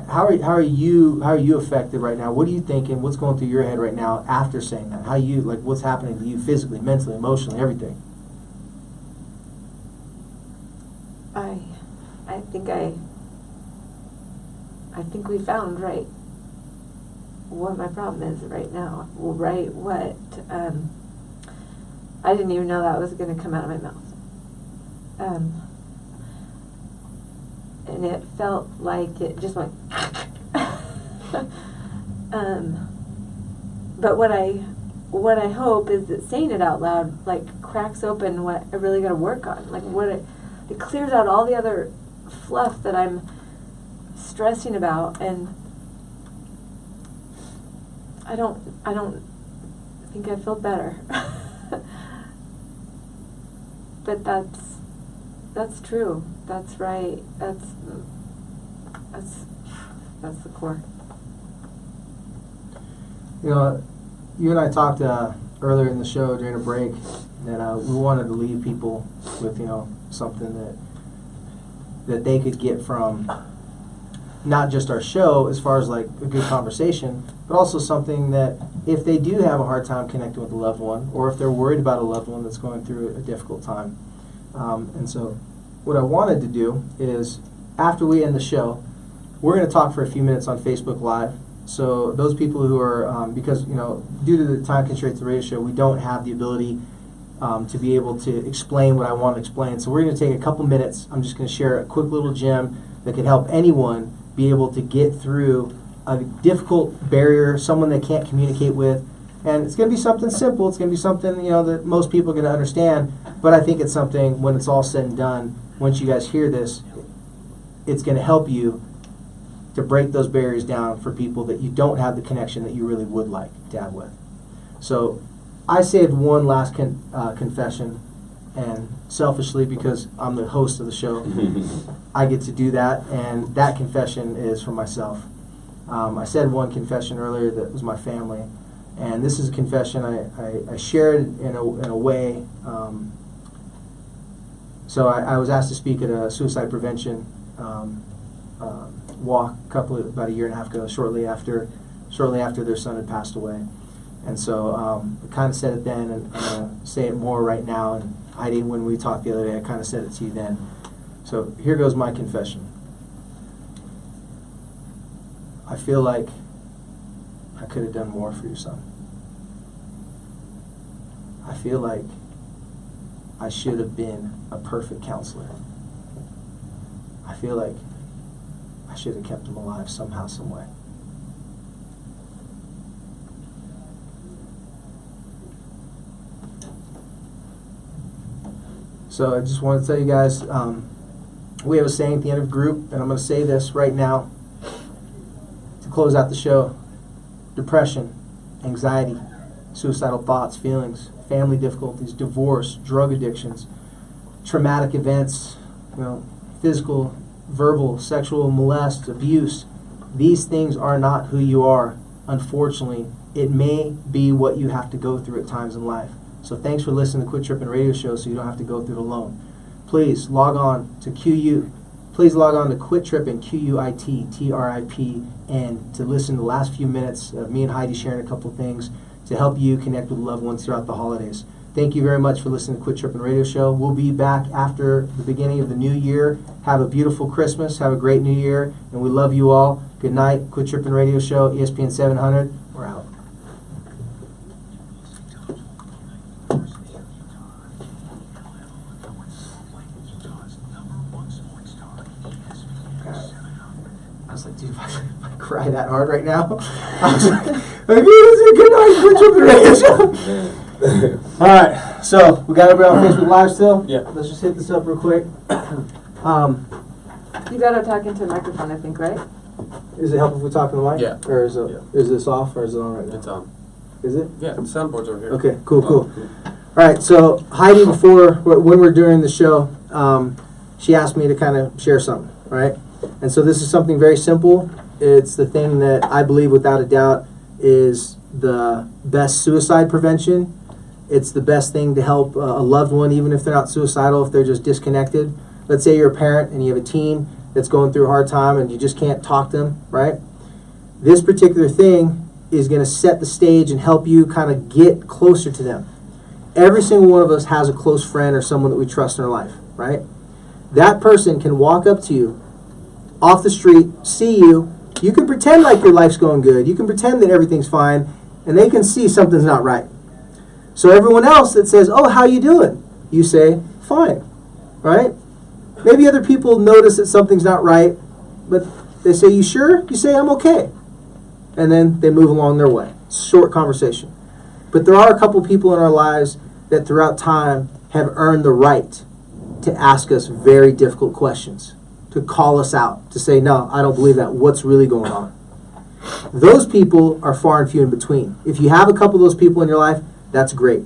How are you affected right now? What are you thinking? What's going through your head right now after saying that? What's happening to you physically, mentally, emotionally, everything? I think we found what my problem is right now. What I didn't even know that was going to come out of my mouth. And it felt like it just went but what I hope is that saying it out loud cracks open what I really got to work on, it clears out all the other fluff that I'm stressing about, and I don't think I feel better. But that's true. That's right. That's the core. You and I talked earlier in the show during a break that we wanted to leave people with something that they could get from not just our show as far as a good conversation, but also something that if they do have a hard time connecting with a loved one, or if they're worried about a loved one that's going through a difficult time. And so what I wanted to do is, after we end the show, we're going to talk for a few minutes on Facebook Live. So those people who are, because due to the time constraints of the radio show, we don't have the ability to be able to explain what I want to explain. So we're going to take a couple minutes. I'm just going to share a quick little gem that could help anyone be able to get through a difficult barrier, someone they can't communicate with. And it's going to be something simple. It's going to be something that most people are going to understand. But I think it's something, when it's all said and done, once you guys hear this, it's going to help you to break those barriers down for people that you don't have the connection that you really would like to have with. So I saved one last confession, and selfishly, because I'm the host of the show, I get to do that, and that confession is for myself. I said one confession earlier that was my family, and this is a confession I shared in a way. So I was asked to speak at a suicide prevention walk about a year and a half ago, shortly after their son had passed away. And so I kind of said it then, and I'm going to say it more right now. And Heidi, when we talked the other day, I kind of said it to you then. So here goes my confession. I feel like I could have done more for your son. I feel like I should have been a perfect counselor. I feel like I should have kept him alive somehow, some way. So I just want to tell you guys, we have a saying at the end of group, and I'm going to say this right now to close out the show. Depression, anxiety, suicidal thoughts, feelings, family difficulties, divorce, drug addictions, traumatic events, physical, verbal, sexual molest, abuse. These things are not who you are. Unfortunately, it may be what you have to go through at times in life. So thanks for listening to Quit Trippin' Radio Show, so you don't have to go through it alone. Please log on to Please log on to Quit Trippin', QUITTRIPN, to listen to the last few minutes of me and Heidi sharing a couple things to help you connect with loved ones throughout the holidays. Thank you very much for listening to Quit Trippin' Radio Show. We'll be back after the beginning of the new year. Have a beautiful Christmas. Have a great new year. And we love you all. Good night. Quit Trippin' Radio Show, ESPN 700. We're out. I was like, dude, if I cry that hard right now, I was like, good night, Quit Trippin' Radio Show. All right, so we got everybody on Facebook Live still? Yeah. Let's just hit this up real quick. You gotta talk into a microphone, I think, right? Is it helpful if we talk in the mic? Yeah. Or is it, Yeah. is this off or is it on right now? It's on. Is it? Yeah, the soundboard's over here. Okay, cool. All right, so Heidi, when we're doing the show, she asked me to kind of share something, right? And so this is something very simple. It's the thing that I believe without a doubt is the best suicide prevention. It's the best thing to help a loved one, even if they're not suicidal, if they're just disconnected. Let's say you're a parent and you have a teen that's going through a hard time and you just can't talk to them, right? This particular thing is going to set the stage and help you kind of get closer to them. Every single one of us has a close friend or someone that we trust in our life, right? That person can walk up to you off the street, see you. You can pretend like your life's going good. You can pretend that everything's fine, and they can see something's not right. So everyone else that says, oh, how you doing? You say, fine, right? Maybe other people notice that something's not right, but they say, you sure? You say, I'm okay. And then they move along their way. Short conversation. But there are a couple people in our lives that throughout time have earned the right to ask us very difficult questions, to call us out, to say, no, I don't believe that. What's really going on? Those people are far and few in between. If you have a couple of those people in your life, that's great.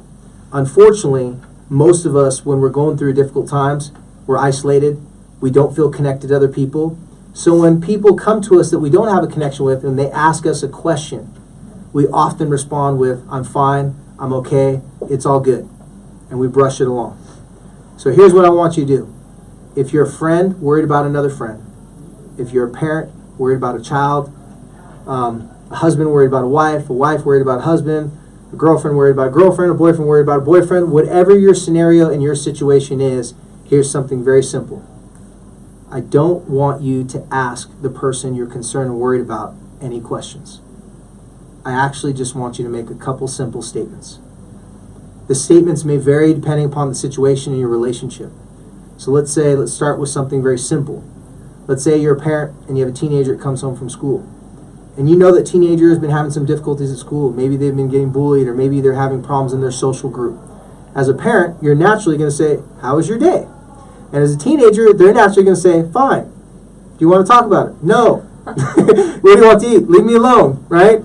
Unfortunately, most of us, when we're going through difficult times, we're isolated. We don't feel connected to other people. So when people come to us that we don't have a connection with and they ask us a question, we often respond with, I'm fine, I'm okay, it's all good. And we brush it along. So here's what I want you to do. If you're a friend worried about another friend, if you're a parent worried about a child, a husband worried about a wife worried about a husband, a girlfriend worried about a girlfriend, a boyfriend worried about a boyfriend, whatever your scenario and your situation is, here's something very simple. I don't want you to ask the person you're concerned and worried about any questions. I actually just want you to make a couple simple statements. The statements may vary depending upon the situation and your relationship. So let's start with something very simple. Let's say you're a parent and you have a teenager that comes home from school. And you know that teenager has been having some difficulties at school. Maybe they've been getting bullied or maybe they're having problems in their social group. As a parent, you're naturally going to say, how was your day? And as a teenager, they're naturally going to say, fine. Do you want to talk about it? No. What do you want to eat? Leave me alone, right?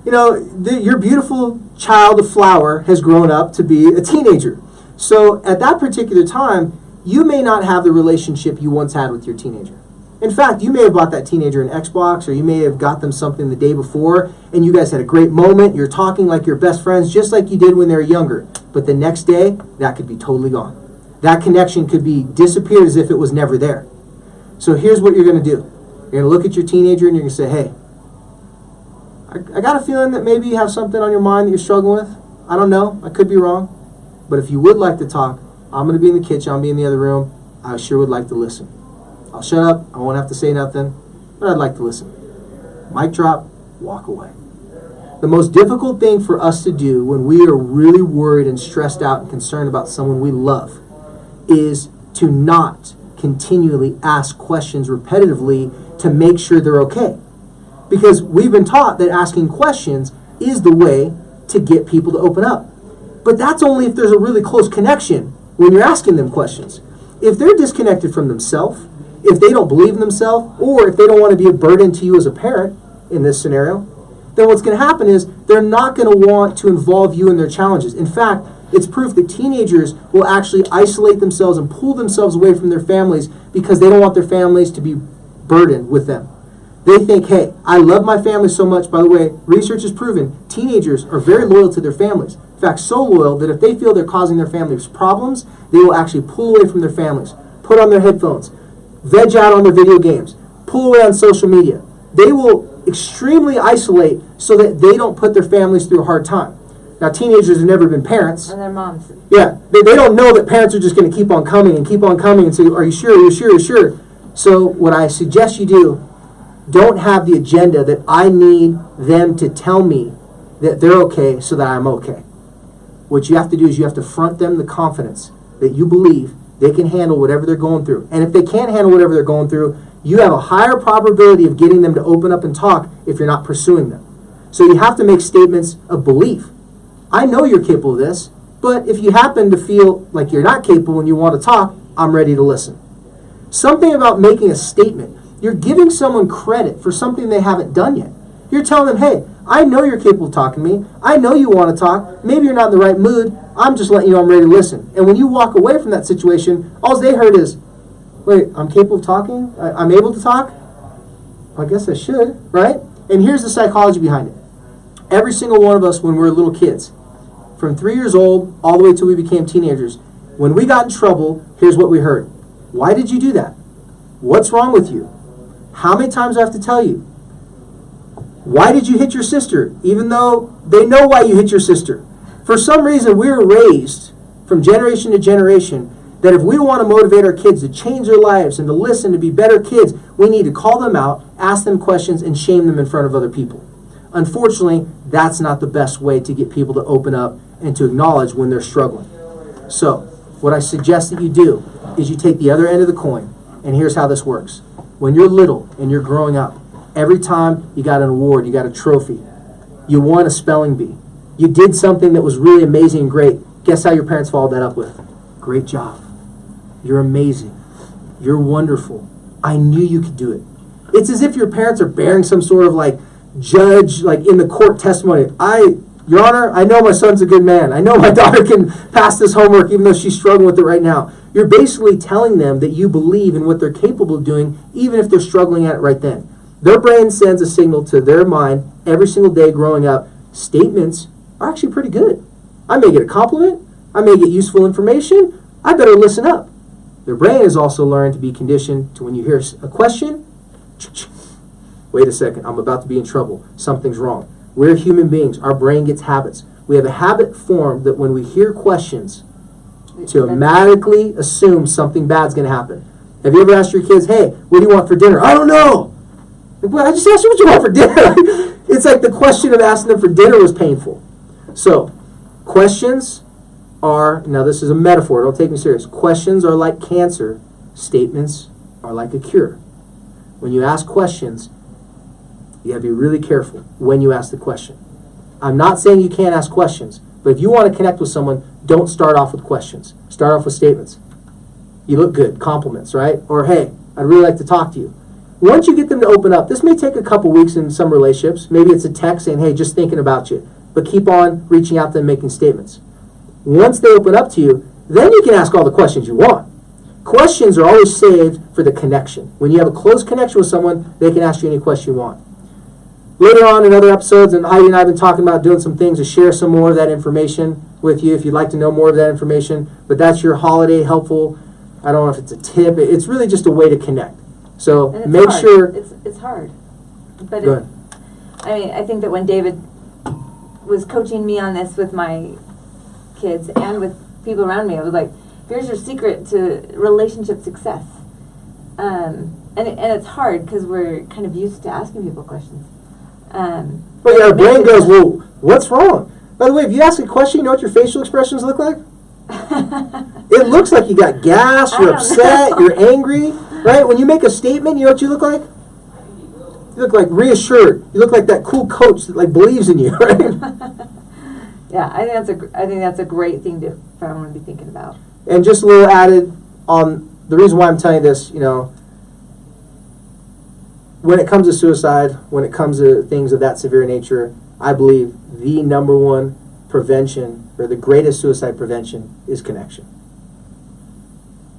You know, your beautiful child, a flower, has grown up to be a teenager. So at that particular time, you may not have the relationship you once had with your teenager. In fact, you may have bought that teenager an Xbox, or you may have got them something the day before, and you guys had a great moment. You're talking like you're best friends, just like you did when they were younger. But the next day, that could be totally gone. That connection could be disappeared as if it was never there. So here's what you're going to do. You're going to look at your teenager and you're going to say, hey, I got a feeling that maybe you have something on your mind that you're struggling with. I don't know. I could be wrong. But if you would like to talk, I'm going to be in the kitchen. I'll be in the other room. I sure would like to listen. I'll shut up. I won't have to say nothing. But I'd like to listen. Mic drop. Walk away. The most difficult thing for us to do when we are really worried and stressed out and concerned about someone we love is to not continually ask questions repetitively to make sure they're okay. Because we've been taught that asking questions is the way to get people to open up. But that's only if there's a really close connection when you're asking them questions. If they're disconnected from themselves, if they don't believe in themselves, or if they don't want to be a burden to you as a parent in this scenario, then what's going to happen is they're not going to want to involve you in their challenges. In fact, it's proof that teenagers will actually isolate themselves and pull themselves away from their families because they don't want their families to be burdened with them. They think, hey, I love my family so much. By the way, research has proven teenagers are very loyal to their families. In fact, so loyal that if they feel they're causing their families problems, they will actually pull away from their families, put on their headphones, veg out on their video games, pull away on social media. They will extremely isolate so that they don't put their families through a hard time. Now, teenagers have never been parents. And their moms. Yeah, they don't know that parents are just going to keep on coming and say, are you sure, are you sure, are you sure? So what I suggest you do, don't have the agenda that I need them to tell me that they're okay so that I'm okay. What you have to do is you have to front them the confidence that you believe they can handle whatever they're going through. And if they can't handle whatever they're going through, you have a higher probability of getting them to open up and talk if you're not pursuing them. So you have to make statements of belief. I know you're capable of this, but if you happen to feel like you're not capable and you want to talk, I'm ready to listen. Something about making a statement. You're giving someone credit for something they haven't done yet. You're telling them, hey, I know you're capable of talking to me. I know you want to talk. Maybe you're not in the right mood. I'm just letting you know I'm ready to listen. And when you walk away from that situation, all they heard is, wait, I'm capable of talking? I'm able to talk? I guess I should, right? And here's the psychology behind it. Every single one of us when we were little kids, from 3 years old all the way till we became teenagers, when we got in trouble, here's what we heard. Why did you do that? What's wrong with you? How many times do I have to tell you? Why did you hit your sister? Even though they know why you hit your sister. For some reason, we were raised from generation to generation that if we want to motivate our kids to change their lives and to listen, to be better kids, we need to call them out, ask them questions, and shame them in front of other people. Unfortunately, that's not the best way to get people to open up and to acknowledge when they're struggling. So, what I suggest that you do is you take the other end of the coin, and here's how this works. When you're little and you're growing up, every time you got an award, you got a trophy, you won a spelling bee, you did something that was really amazing and great, guess how your parents followed that up with? Great job. You're amazing. You're wonderful. I knew you could do it. It's as if your parents are bearing some sort of like judge, like in the court testimony. Your Honor, I know my son's a good man. I know my daughter can pass this homework even though she's struggling with it right now. You're basically telling them that you believe in what they're capable of doing even if they're struggling at it right then. Their brain sends a signal to their mind every single day growing up. Statements are actually pretty good. I may get a compliment. I may get useful information. I better listen up. Their brain has also learned to be conditioned to when you hear a question, wait a second, I'm about to be in trouble. Something's wrong. We're human beings. Our brain gets habits. We have a habit formed that when we hear questions, to automatically assume something bad's going to happen. Have you ever asked your kids, hey, what do you want for dinner? I don't know. Like, well, I just asked you what you want for dinner. It's like the question of asking them for dinner was painful. So, questions are, now this is a metaphor, don't take me serious. Questions are like cancer. Statements are like a cure. When you ask questions, you have to be really careful when you ask the question. I'm not saying you can't ask questions, but if you want to connect with someone, don't start off with questions. Start off with statements. You look good, compliments, right? Or, hey, I'd really like to talk to you. Once you get them to open up, this may take a couple weeks in some relationships. Maybe it's a text saying, hey, just thinking about you. But keep on reaching out to them, making statements. Once they open up to you, then you can ask all the questions you want. Questions are always saved for the connection. When you have a close connection with someone, they can ask you any question you want. Later on in other episodes, and Heidi and I have been talking about doing some things to share some more of that information with you if you'd like to know more of that information. But that's your holiday helpful, I don't know if it's a tip, it's really just a way to connect. So make hard. sure... It's hard. But Go ahead. I mean, I think that when David was coaching me on this with my kids and with people around me, I was like, here's your secret to relationship success. And it's hard because we're kind of used to asking people questions. But yeah, our brain goes, well, what's wrong? By the way, if you ask a question, you know what your facial expressions look like? It looks like you got gas, you're upset, you're angry, right? When you make a statement, you know what you look like? You look like reassured. You look like that cool coach that like believes in you, right? Yeah, I think that's a great thing for everyone to be thinking about. And just a little added on the reason why I'm telling you this, when it comes to suicide, when it comes to things of that severe nature, I believe the number one prevention, or the greatest suicide prevention, is connection.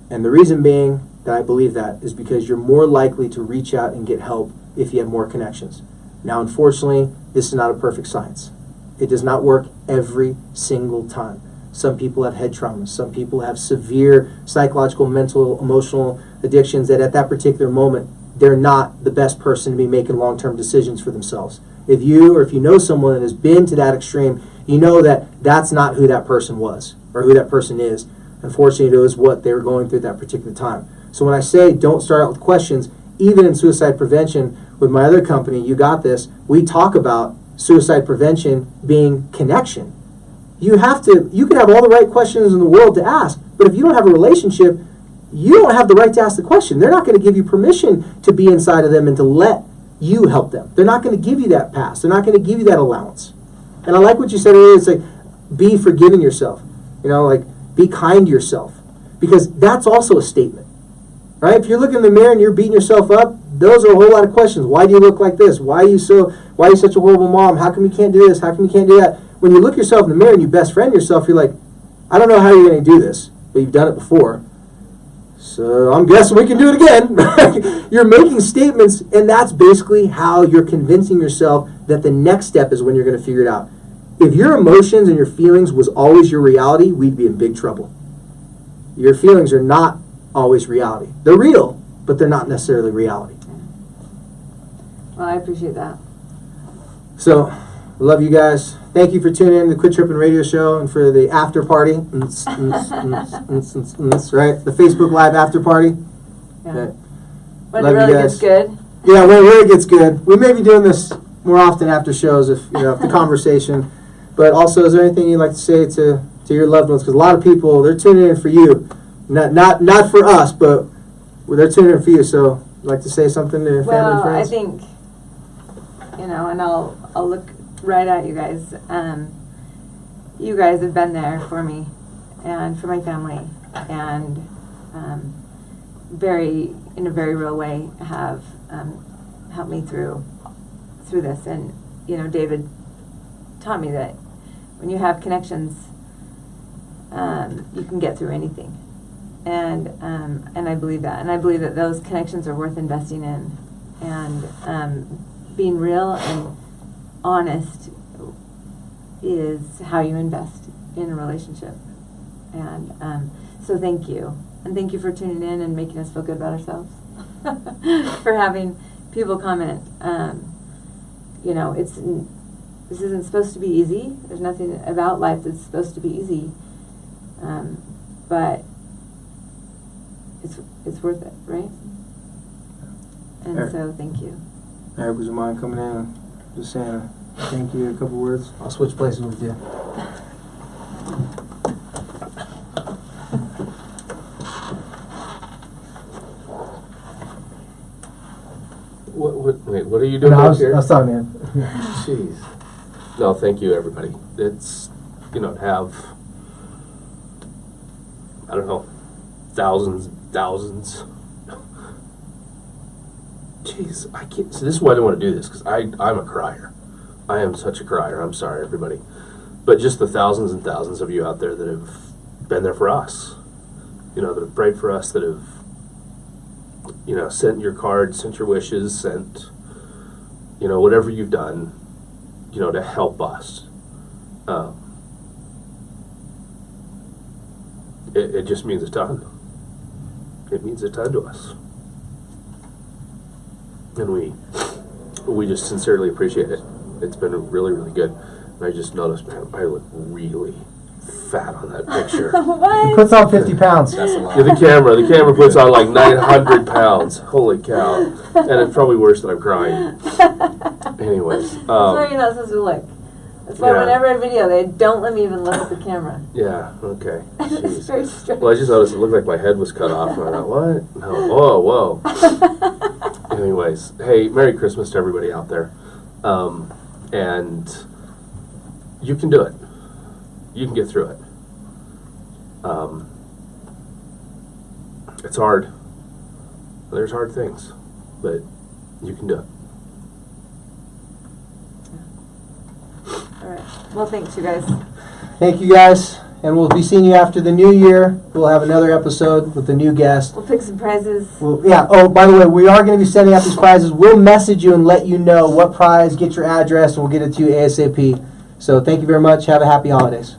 And the reason being that I believe that is because you're more likely to reach out and get help if you have more connections. Now, unfortunately, this is not a perfect science. It does not work every single time. Some people have head traumas. Some people have severe psychological, mental, emotional addictions that at that particular moment, they're not the best person to be making long-term decisions for themselves. if you know someone that has been to that extreme, you know that that's not who that person was or who that person is. Unfortunately, it was what they were going through at that particular time. So when I say don't start out with questions, even in suicide prevention with my other company, You Got This, we talk about suicide prevention being connection. You can have all the right questions in the world to ask, but if you don't have a relationship, you don't have the right to ask the question. They're not going to give you permission to be inside of them and to let you help them. They're not going to give you that pass. They're not going to give you that allowance. And I like what you said earlier. It's like, be forgiving yourself. Like, be kind to yourself. Because that's also a statement. Right? If you're looking in the mirror and you're beating yourself up, those are a whole lot of questions. Why do you look like this? Why are you such a horrible mom? How come you can't do this? How come you can't do that? When you look yourself in the mirror and you best friend yourself, you're like, I don't know how you're going to do this, but you've done it before. So I'm guessing we can do it again. You're making statements, and that's basically how you're convincing yourself that the next step is when you're going to figure it out. If your emotions and your feelings was always your reality, we'd be in big trouble. Your feelings are not always reality. They're real, but they're not necessarily reality. Well, I appreciate that. So, I love you guys. Thank you for tuning in to the Quit Trippin' Radio Show and for the after party. Right? The Facebook Live after party. Yeah. Okay. When Love it you really guys. gets good. Yeah, when it really gets good. We may be doing this more often after shows if the conversation. But also, is there anything you'd like to say to your loved ones? Because a lot of people, they're tuning in for you. Not for us, but they're tuning in for you. So, I'd like to say something to your family and Well, I friends? think, and I'll look right at you guys. You guys have been there for me and for my family, and in a very real way have helped me through this. And David taught me that when you have connections, you can get through anything. And I believe that, and I believe that those connections are worth investing in, and being real and honest is how you invest in a relationship. And so thank you, and thank you for tuning in and making us feel good about ourselves, for having people comment. This isn't supposed to be easy. There's nothing about life that's supposed to be easy, but it's worth it, right? And Eric. so thank you. Eric, would you mind coming in and just saying thank you, a couple words? I'll switch places with you. Wait, what are you doing I back was here? talking, man. Jeez. No, thank you, everybody. It's, to have, I don't know, thousands. Jeez, I can't. So this is why I don't want to do this, because I'm a crier. I am such a crier. I'm sorry, everybody. But just the thousands and thousands of you out there that have been there for us, that have prayed for us, that have, sent your cards, sent your wishes, sent, whatever you've done, to help us. It just means a ton. It means a ton to us. And we just sincerely appreciate it. It's been really, really good. And I just noticed, man, I look really fat on that picture. He What? puts on 50 pounds. That's a lot. Yeah, the camera puts on like 900 pounds. Holy cow. And it's probably worse that I'm crying. Anyways. That's why you're not supposed to look. That's why Yeah. whenever I video, they don't let me even look at the camera. Yeah, okay. It's Jeez. very strange. Well, I just noticed it looked like my head was cut off. And I thought, what? No. Whoa. Anyways, hey, Merry Christmas to everybody out there. And you can do it. You can get through it. It's hard. There's hard things, but you can do it. All right. Well, thanks, you guys. Thank you guys, and we'll be seeing you after the new year. We'll have another episode with a new guest. We'll pick some prizes. Oh, by the way, we are going to be sending out these prizes. We'll message you and let you know what prize, get your address, and we'll get it to you ASAP. So thank you very much. Have a happy holidays.